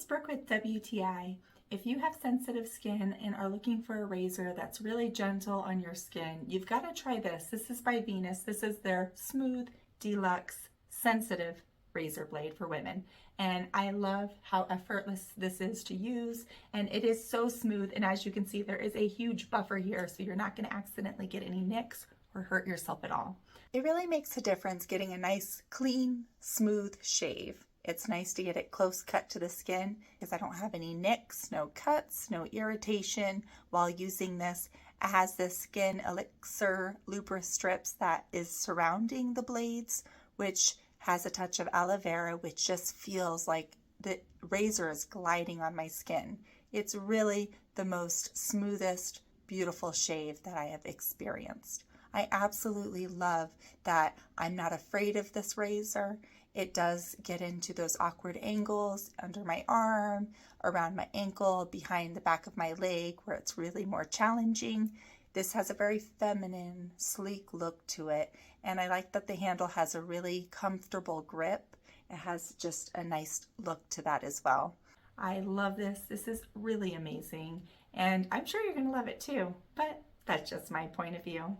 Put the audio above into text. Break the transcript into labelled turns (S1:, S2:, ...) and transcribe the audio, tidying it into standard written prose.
S1: it's Brooke with WTI. If you have sensitive skin and are looking for a razor that's really gentle on your skin, you've got to try this. This is by Venus. This is their Smooth Deluxe Sensitive razor blade for women. And I love how effortless this is to use, and it is so smooth. And as you can see, there is a huge buffer here, so you're not going to accidentally get any nicks or hurt yourself at all. It really makes a difference getting a nice, clean, smooth shave. It's nice to get it close cut to the skin because I don't have any nicks, no cuts, no irritation while using this. It has this SkinElixir lubrastrips that is surrounding the blades, which has a touch of aloe vera, which just feels like the razor is gliding on my skin. It's really the most smoothest, beautiful shave that I have experienced. I absolutely love that I'm not afraid of this razor. It does get into those awkward angles under my arm, around my ankle, behind the back of my leg where it's really more challenging. This has a very feminine, sleek look to it, and I like that the handle has a really comfortable grip. It has just a nice look to that as well. I love this. This is really amazing, and I'm sure you're going to love it too, but that's just my point of view.